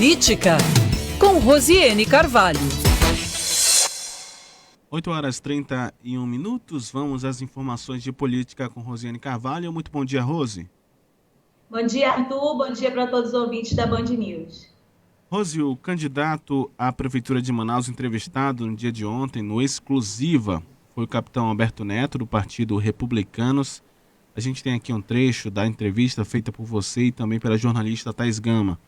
Política, com Rosiane Carvalho. 8h31. Vamos às informações de política com Rosiane Carvalho. Muito bom dia, Rose. Bom dia, Arthur. Bom dia para todos os ouvintes da Band News. Rose, o candidato à Prefeitura de Manaus entrevistado no dia de ontem, no Exclusiva, foi o capitão Alberto Neto, do Partido Republicanos. A gente tem aqui um trecho da entrevista feita por você e também pela jornalista Thaís Gama.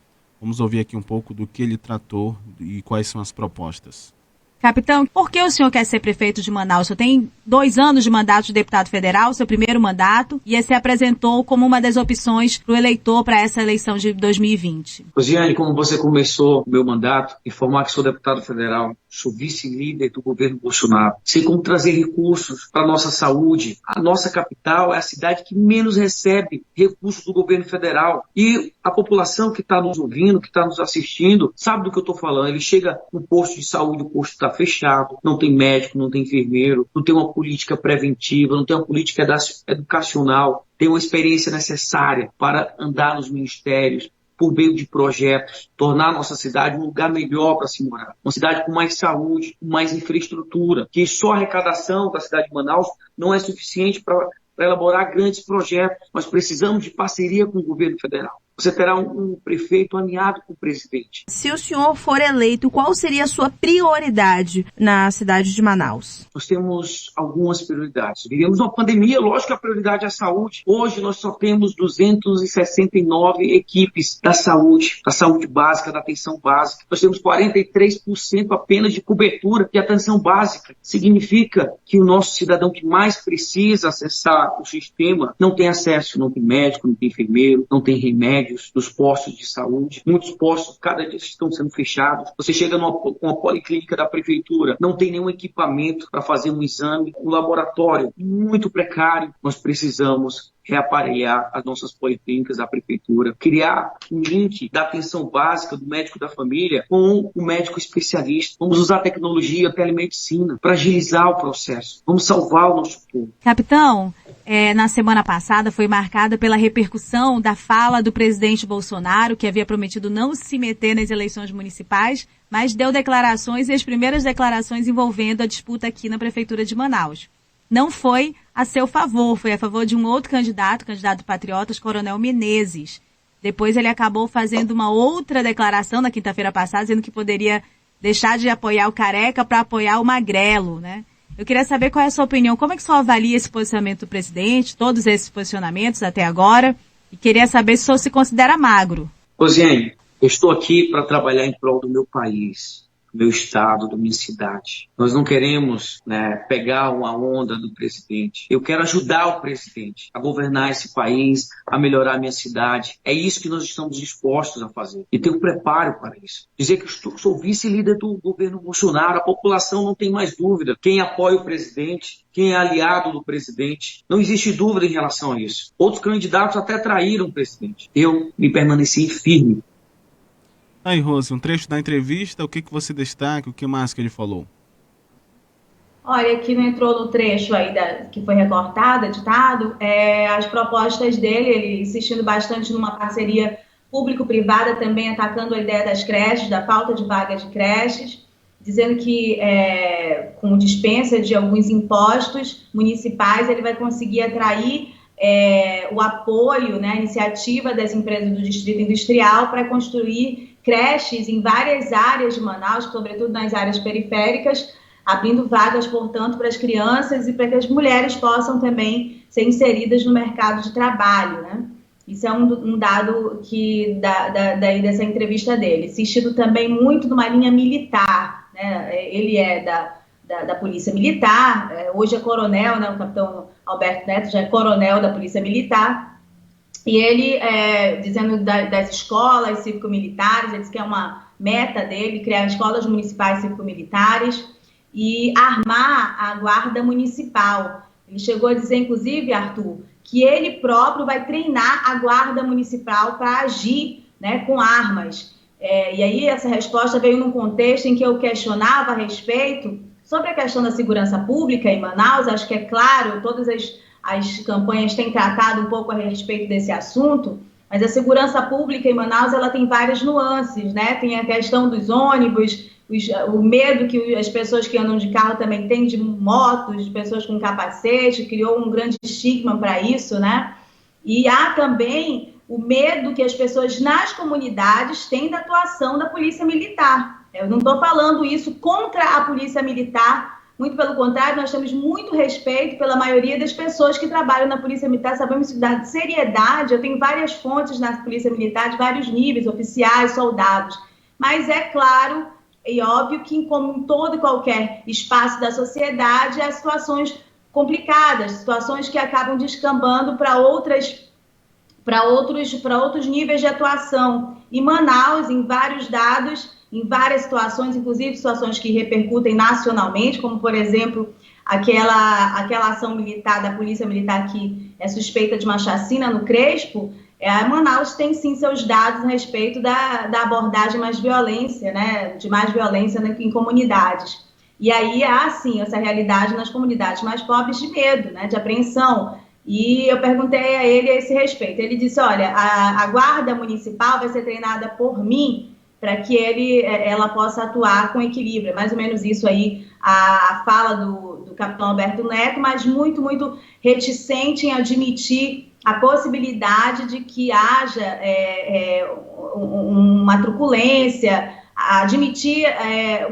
Vamos ouvir aqui um pouco do que ele tratou e quais são as propostas. Capitão, por que o senhor quer ser prefeito de Manaus? O senhor tem 2 anos de mandato de deputado federal, seu primeiro mandato, e se apresentou como uma das opções para o eleitor para essa eleição de 2020. Rosiane, como você começou o meu mandato, informar que sou deputado federal, sou vice-líder do governo Bolsonaro. Sei como trazer recursos para a nossa saúde. A nossa capital é a cidade que menos recebe recursos do governo federal. E a população que está nos ouvindo, que está nos assistindo, sabe do que eu estou falando. Ele chega no posto de saúde, o posto está fechado, não tem médico, não tem enfermeiro, não tem uma política preventiva, não tem uma política educacional, tem uma experiência necessária para andar nos ministérios, por meio de projetos, tornar a nossa cidade um lugar melhor para se morar. Uma cidade com mais saúde, com mais infraestrutura, que só a arrecadação da cidade de Manaus não é suficiente para elaborar grandes projetos. Nós precisamos de parceria com o governo federal. Você terá um prefeito alinhado com o presidente. Se o senhor for eleito, qual seria a sua prioridade na cidade de Manaus? Nós temos algumas prioridades. Vivemos uma pandemia, lógico que a prioridade é a saúde. Hoje nós só temos 269 equipes da saúde básica, da atenção básica. Nós temos 43% apenas de cobertura de atenção básica. Significa que o nosso cidadão que mais precisa acessar o sistema não tem acesso, não tem médico, não tem enfermeiro, não tem remédio dos postos de saúde. Muitos postos, cada dia estão sendo fechados. Você chega numa policlínica da prefeitura, não tem nenhum equipamento para fazer um exame, um laboratório muito precário. Nós precisamos reapareiar as nossas policlínicas da prefeitura, criar um link da atenção básica do médico da família com o médico especialista. Vamos usar a tecnologia, a telemedicina, para agilizar o processo. Vamos salvar o nosso povo. Capitão, na semana passada foi marcada pela repercussão da fala do presidente Bolsonaro, que havia prometido não se meter nas eleições municipais, mas deu declarações, e as primeiras declarações envolvendo a disputa aqui na Prefeitura de Manaus. Não foi a seu favor, foi a favor de um outro candidato Patriotas, Coronel Menezes. Depois ele acabou fazendo uma outra declaração na quinta-feira passada, dizendo que poderia deixar de apoiar o Careca para apoiar o Magrelo, né? Eu queria saber qual é a sua opinião, como é que o senhor avalia esse posicionamento do presidente, todos esses posicionamentos até agora, e queria saber se o senhor se considera magro. Rosiane, eu estou aqui para trabalhar em prol do meu país, do meu estado, da minha cidade. Nós não queremos, pegar uma onda do presidente. Eu quero ajudar o presidente a governar esse país, a melhorar a minha cidade. É isso que nós estamos dispostos a fazer. E tenho preparo para isso. Dizer que eu sou vice-líder do governo Bolsonaro, a população não tem mais dúvida. Quem apoia o presidente, quem é aliado do presidente, não existe dúvida em relação a isso. Outros candidatos até traíram o presidente. Eu me permaneci firme. Aí, Rose, um trecho da entrevista, o que você destaca, o que mais que ele falou? Olha, aqui não entrou no trecho aí que foi recortado, editado, as propostas dele, ele insistindo bastante numa parceria público-privada, também atacando a ideia das creches, da falta de vaga de creches, dizendo que com dispensa de alguns impostos municipais ele vai conseguir atrair o apoio, a iniciativa das empresas do Distrito Industrial para construir creches em várias áreas de Manaus, sobretudo nas áreas periféricas, abrindo vagas, portanto, para as crianças e para que as mulheres possam também ser inseridas no mercado de trabalho, né? Isso é um dado dessa entrevista dele. Insistindo também muito numa linha militar, né? Ele é da Polícia Militar, hoje é coronel, né? O capitão Alberto Neto já é coronel da Polícia Militar, e ele, dizendo das escolas cívico-militares, ele diz que é uma meta dele criar escolas municipais cívico-militares e armar a guarda municipal. Ele chegou a dizer, inclusive, Arthur, que ele próprio vai treinar a guarda municipal para agir, com armas. E aí essa resposta veio num contexto em que eu questionava a respeito sobre a questão da segurança pública em Manaus. Acho que é claro, todas as campanhas têm tratado um pouco a respeito desse assunto, Mas a segurança pública em Manaus, ela tem várias nuances, né? Tem a questão dos ônibus, o medo que as pessoas que andam de carro também têm de motos, de pessoas com capacete, criou um grande estigma para isso, né? E há também o medo que as pessoas nas comunidades têm da atuação da polícia militar. Eu não estou falando isso contra a polícia militar, muito pelo contrário, nós temos muito respeito pela maioria das pessoas que trabalham na Polícia Militar, sabemos da seriedade, eu tenho várias fontes na Polícia Militar, de vários níveis, oficiais, soldados, mas é claro e óbvio que, como em todo e qualquer espaço da sociedade, há situações complicadas, situações que acabam descambando para outros níveis de atuação. E Manaus, em vários dados, em várias situações, inclusive situações que repercutem nacionalmente, como, por exemplo, aquela ação militar da Polícia Militar que é suspeita de uma chacina no Crespo, Manaus tem, sim, seus dados a respeito da abordagem mais violência, né, de mais violência em comunidades. E aí há, sim, essa realidade nas comunidades mais pobres de medo, né, de apreensão. E eu perguntei a ele a esse respeito. Ele disse, olha, a guarda municipal vai ser treinada por mim para que ela possa atuar com equilíbrio. É mais ou menos isso aí, a fala do capitão Alberto Neto, mas muito, muito reticente em admitir a possibilidade de que haja uma truculência, admitir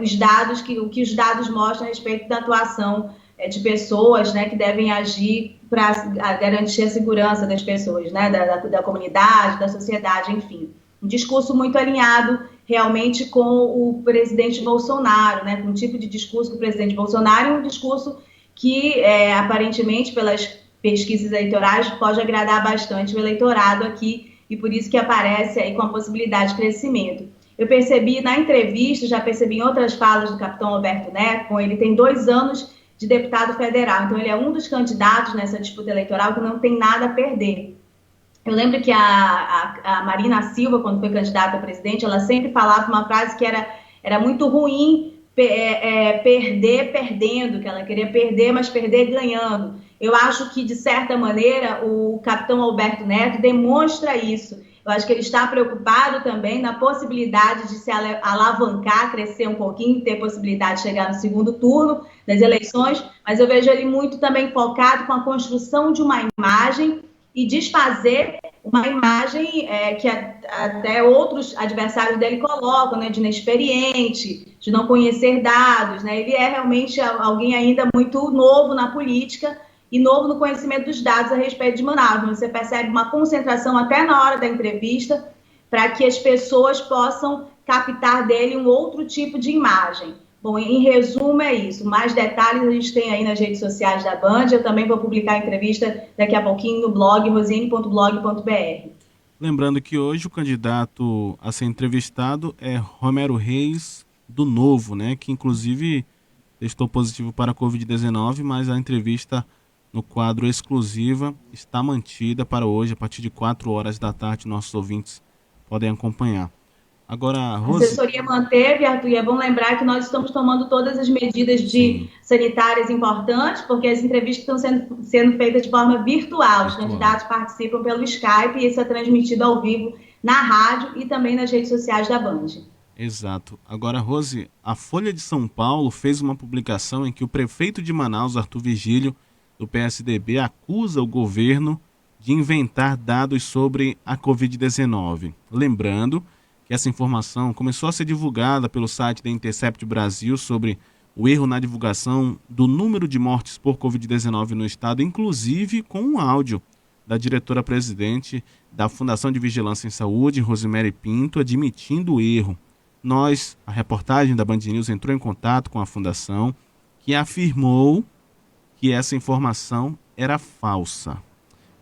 os dados, o que os dados mostram a respeito da atuação de pessoas, né, que devem agir para garantir a segurança das pessoas, né, da comunidade, da sociedade, enfim. Um discurso muito alinhado realmente com o presidente Bolsonaro, né, com o tipo de discurso do presidente Bolsonaro, e um discurso que, aparentemente, pelas pesquisas eleitorais, pode agradar bastante o eleitorado aqui, e por isso que aparece aí com a possibilidade de crescimento. Eu percebi na entrevista, já percebi em outras falas do capitão Alberto Neto, ele tem 2 anos de deputado federal, então ele é um dos candidatos nessa disputa eleitoral que não tem nada a perder. Eu lembro que a Marina Silva, quando foi candidata a presidente, ela sempre falava uma frase que era muito ruim, perder perdendo, que ela queria perder, mas perder ganhando. Eu acho que, de certa maneira, o capitão Alberto Neto demonstra isso. Eu acho que ele está preocupado também na possibilidade de se alavancar, crescer um pouquinho, ter possibilidade de chegar no segundo turno das eleições, mas eu vejo ele muito também focado com a construção de uma imagem e desfazer uma imagem que até outros adversários dele colocam, né, de inexperiente, de não conhecer dados, né? Ele é realmente alguém ainda muito novo na política e novo no conhecimento dos dados a respeito de Manaus. Você percebe uma concentração até na hora da entrevista para que as pessoas possam captar dele um outro tipo de imagem. Bom, em resumo é isso. Mais detalhes a gente tem aí nas redes sociais da Band. Eu também vou publicar a entrevista daqui a pouquinho no blog rosiane.blog.br. Lembrando que hoje o candidato a ser entrevistado é Romero Reis, do Novo, né? Que inclusive testou positivo para a Covid-19, mas a entrevista no quadro Exclusiva está mantida para hoje, a partir de 4 horas da tarde. Nossos ouvintes podem acompanhar. Agora, Rose... A assessoria manteve, Arthur, e é bom lembrar que nós estamos tomando todas as medidas sanitárias importantes, porque as entrevistas estão sendo feitas de forma virtual. Os candidatos participam pelo Skype e isso é transmitido ao vivo na rádio e também nas redes sociais da Band. Exato. Agora, Rose, a Folha de São Paulo fez uma publicação em que o prefeito de Manaus, Arthur Vigílio, do PSDB, acusa o governo de inventar dados sobre a Covid-19. Lembrando que essa informação começou a ser divulgada pelo site da Intercept Brasil sobre o erro na divulgação do número de mortes por Covid-19 no estado, inclusive com um áudio da diretora-presidente da Fundação de Vigilância em Saúde, Rosemary Pinto, admitindo o erro. A reportagem da Band News entrou em contato com a fundação, que afirmou que essa informação era falsa.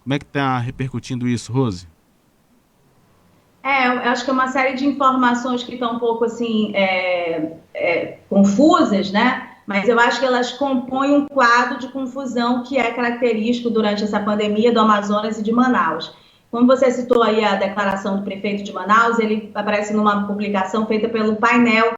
Como é que está repercutindo isso, Rose? Eu acho que é uma série de informações que estão um pouco assim, confusas, né? Mas eu acho que elas compõem um quadro de confusão que é característico durante essa pandemia do Amazonas e de Manaus. Como você citou aí a declaração do prefeito de Manaus, ele aparece numa publicação feita pelo Painel,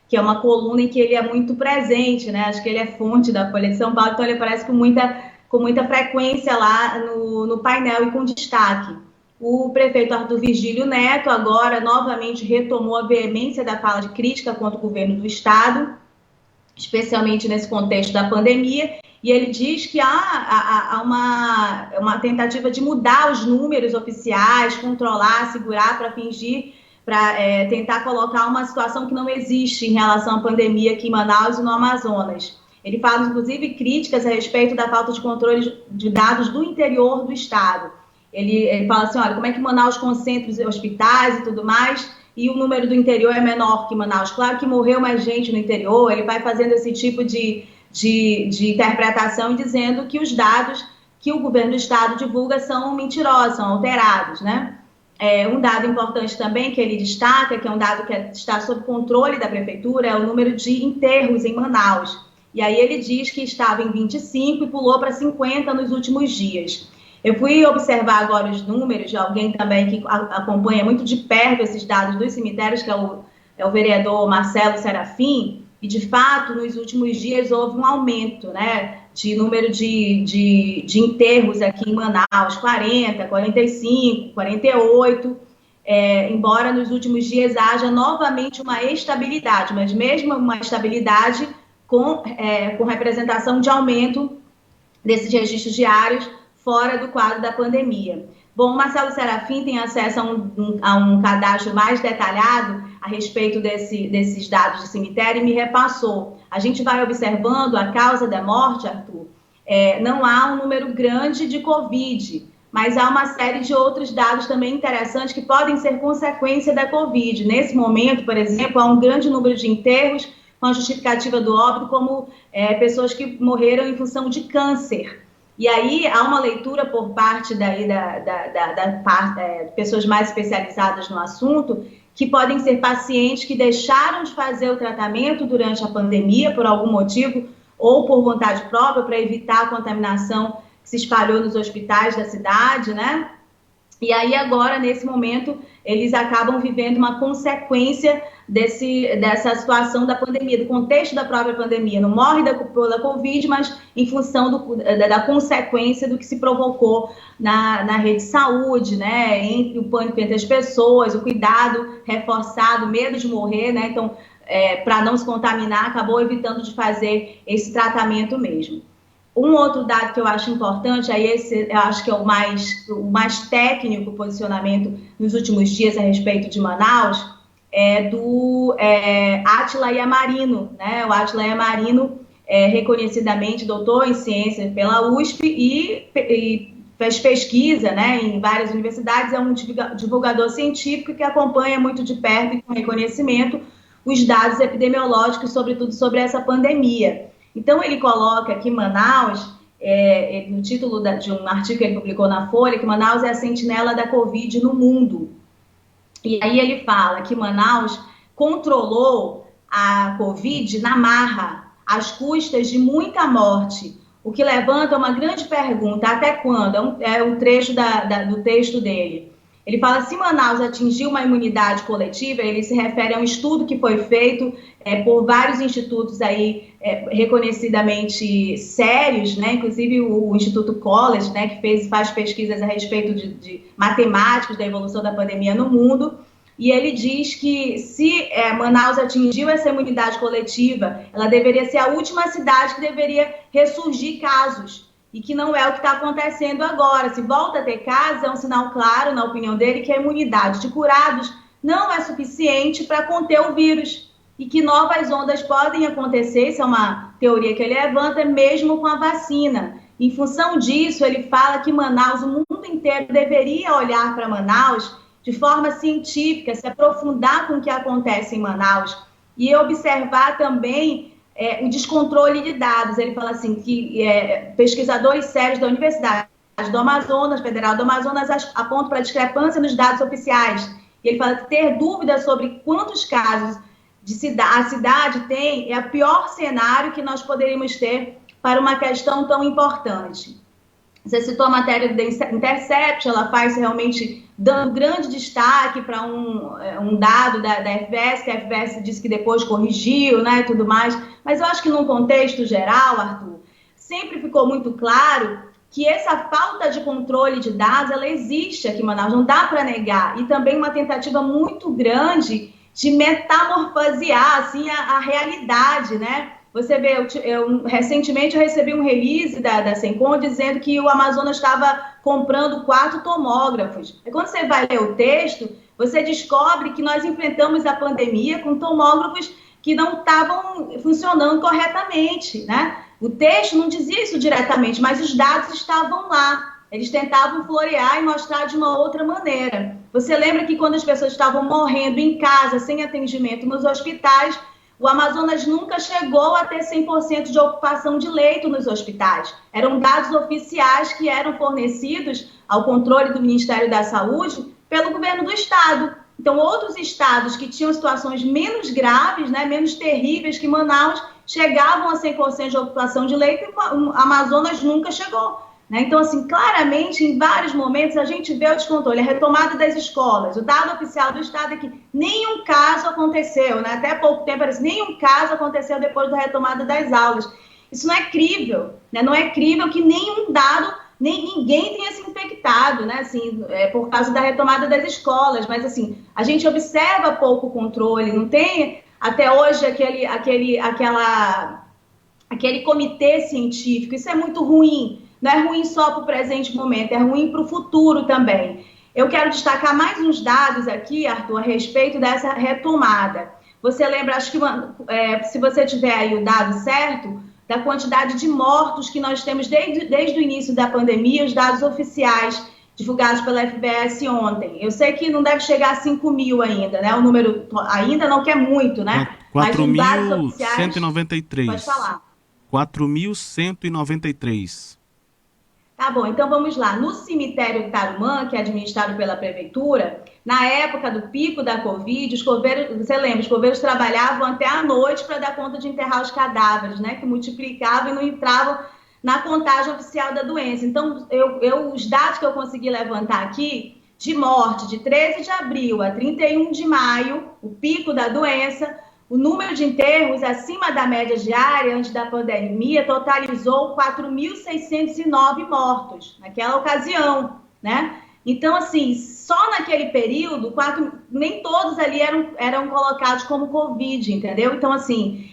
que é uma coluna em que ele é muito presente, né? Acho que ele é fonte da Folha de São Paulo, então ele aparece com muita frequência lá no Painel e com destaque. o prefeito Arthur Virgílio Neto agora novamente retomou a veemência da fala de crítica contra o governo do Estado, especialmente nesse contexto da pandemia, e ele diz que há uma tentativa de mudar os números oficiais, controlar, segurar para fingir, para tentar colocar uma situação que não existe em relação à pandemia aqui em Manaus e no Amazonas. Ele fala, inclusive, críticas a respeito da falta de controle de dados do interior do Estado. Ele fala assim, olha, como é que Manaus concentra os hospitais e tudo mais, e o número do interior é menor que Manaus. Claro que morreu mais gente no interior, ele vai fazendo esse tipo de interpretação e dizendo que os dados que o governo do Estado divulga são mentirosos, são alterados, né? Um dado importante também que ele destaca, que é um dado que está sob controle da prefeitura, é o número de enterros em Manaus. E aí ele diz que estava em 25 e pulou para 50 nos últimos dias. Eu fui observar agora os números de alguém também que acompanha muito de perto esses dados dos cemitérios, que é o vereador Marcelo Serafim, e de fato, nos últimos dias houve um aumento, né, de número de enterros aqui em Manaus, 40, 45, 48, embora nos últimos dias haja novamente uma estabilidade, mas mesmo uma estabilidade com representação de aumento desses registros diários fora do quadro da pandemia. Bom, o Marcelo Serafim tem acesso a um cadastro mais detalhado a respeito desses dados de cemitério e me repassou. A gente vai observando a causa da morte, Arthur, não há um número grande de Covid, mas há uma série de outros dados também interessantes que podem ser consequência da Covid. Nesse momento, por exemplo, há um grande número de enterros com a justificativa do óbito como pessoas que morreram em função de câncer. E aí há uma leitura por parte de pessoas mais especializadas no assunto, que podem ser pacientes que deixaram de fazer o tratamento durante a pandemia, por algum motivo, ou por vontade própria, para evitar a contaminação que se espalhou nos hospitais da cidade, né? E aí agora, nesse momento, eles acabam vivendo uma consequência dessa situação da pandemia, do contexto da própria pandemia. Não morre pela Covid, mas em função da consequência do que se provocou na rede de saúde, né? Entre o pânico entre as pessoas, o cuidado reforçado, o medo de morrer, né? Então, para não se contaminar, acabou evitando de fazer esse tratamento mesmo. Um outro dado que eu acho importante, aí eu acho que é o mais técnico posicionamento nos últimos dias a respeito de Manaus, é do Átila Yamarino, né? O Átila Yamarino é reconhecidamente doutor em ciência pela USP e fez pesquisa, né, em várias universidades, é um divulgador científico que acompanha muito de perto e com reconhecimento os dados epidemiológicos, sobretudo sobre essa pandemia. Então, ele coloca que Manaus, no título de um artigo que ele publicou na Folha, que Manaus é a sentinela da Covid no mundo. E aí ele fala que Manaus controlou a Covid na marra, às custas de muita morte, o que levanta uma grande pergunta, até quando? É um trecho do texto dele. Ele fala, se Manaus atingiu uma imunidade coletiva, ele se refere a um estudo que foi feito por vários institutos aí reconhecidamente sérios, né? Inclusive o Instituto College, né? Que faz pesquisas a respeito de matemáticas da evolução da pandemia no mundo. E ele diz que se Manaus atingiu essa imunidade coletiva, ela deveria ser a última cidade que deveria ressurgir casos. E que não é o que está acontecendo agora. Se volta a ter casos, é um sinal claro, na opinião dele, que a imunidade de curados não é suficiente para conter o vírus. E que novas ondas podem acontecer, isso é uma teoria que ele levanta, mesmo com a vacina. Em função disso, ele fala que Manaus, o mundo inteiro, deveria olhar para Manaus de forma científica, se aprofundar com o que acontece em Manaus e observar também o descontrole de dados. Ele fala assim, que pesquisadores sérios da Universidade do Amazonas, Federal do Amazonas, apontam para a discrepância nos dados oficiais. E ele fala que ter dúvidas sobre quantos casos a cidade tem é o pior cenário que nós poderíamos ter para uma questão tão importante. Você citou a matéria da Intercept, ela faz realmente dando grande destaque para um dado da FBS, que a FBS disse que depois corrigiu, né, e tudo mais. Mas eu acho que num contexto geral, Arthur, sempre ficou muito claro que essa falta de controle de dados, ela existe aqui em Manaus, não dá para negar. E também uma tentativa muito grande de metamorfosear assim, a realidade, né? Você vê, recentemente eu recebi um release da Sencon dizendo que o Amazonas estava comprando 4 tomógrafos. E quando você vai ler o texto, você descobre que nós enfrentamos a pandemia com tomógrafos que não estavam funcionando corretamente, né? O texto não dizia isso diretamente, mas os dados estavam lá. Eles tentavam florear e mostrar de uma outra maneira. Você lembra que quando as pessoas estavam morrendo em casa, sem atendimento nos hospitais, o Amazonas nunca chegou a ter 100% de ocupação de leito nos hospitais. Eram dados oficiais que eram fornecidos ao controle do Ministério da Saúde pelo governo do estado. Então, outros estados que tinham situações menos graves, né, menos terríveis que Manaus, chegavam a 100% de ocupação de leito e o Amazonas nunca chegou. Né? Então, assim, claramente, em vários momentos, a gente vê o descontrole, a retomada das escolas. O dado oficial do estado é que nenhum caso aconteceu, né? Até pouco tempo, nenhum caso aconteceu depois da retomada das aulas. Isso não é crível, né? Não é crível que nenhum dado, ninguém tenha se infectado, né? Assim, por causa da retomada das escolas. Mas, assim, a gente observa pouco controle, não tem até hoje aquele comitê científico. Isso é muito ruim. Não é ruim só para o presente momento, é ruim para o futuro também. Eu quero destacar mais uns dados aqui, Arthur, a respeito dessa retomada. Você lembra, acho que se você tiver aí o dado certo, da quantidade de mortos que nós temos desde o início da pandemia, os dados oficiais divulgados pela FBS ontem. Eu sei que não deve chegar a 5 mil ainda, né? O número ainda não quer muito, né? 4.193. Pode falar. 4.193. Tá bom, então vamos lá. No cemitério Tarumã, que é administrado pela prefeitura, na época do pico da Covid, os coveiros trabalhavam até à noite para dar conta de enterrar os cadáveres, né? Que multiplicavam e não entravam na contagem oficial da doença. Então, os dados que eu consegui levantar aqui, de morte de 13 de abril a 31 de maio, o pico da doença, o número de enterros acima da média diária antes da pandemia totalizou 4.609 mortos naquela ocasião, né? Então, assim, só naquele período, nem todos ali eram colocados como Covid, entendeu? Então, assim,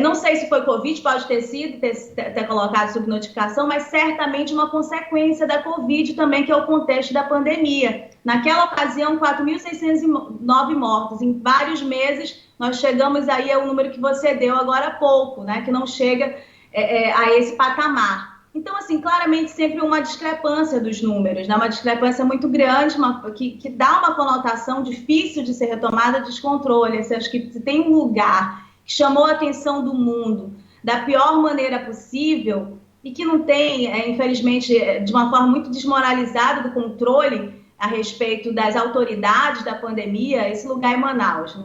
não sei se foi Covid, pode ter sido, ter colocado sob notificação, mas certamente uma consequência da Covid também, que é o contexto da pandemia. Naquela ocasião, 4.609 mortos. Em vários meses, nós chegamos aí ao número que você deu agora há pouco, né? Que não chega a esse patamar. Então, assim, claramente sempre uma discrepância dos números, né? Uma discrepância muito grande, que dá uma conotação difícil de ser retomada, descontrole. Acho que se tem um lugar que chamou a atenção do mundo da pior maneira possível e que não tem, infelizmente, de uma forma muito desmoralizada do controle a respeito das autoridades da pandemia, esse lugar é Manaus, né?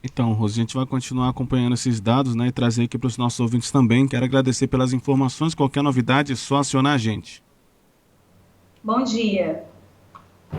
Então, Rose, a gente vai continuar acompanhando esses dados, né, e trazer aqui para os nossos ouvintes também. Quero agradecer pelas informações. Qualquer novidade é só acionar a gente. Bom dia.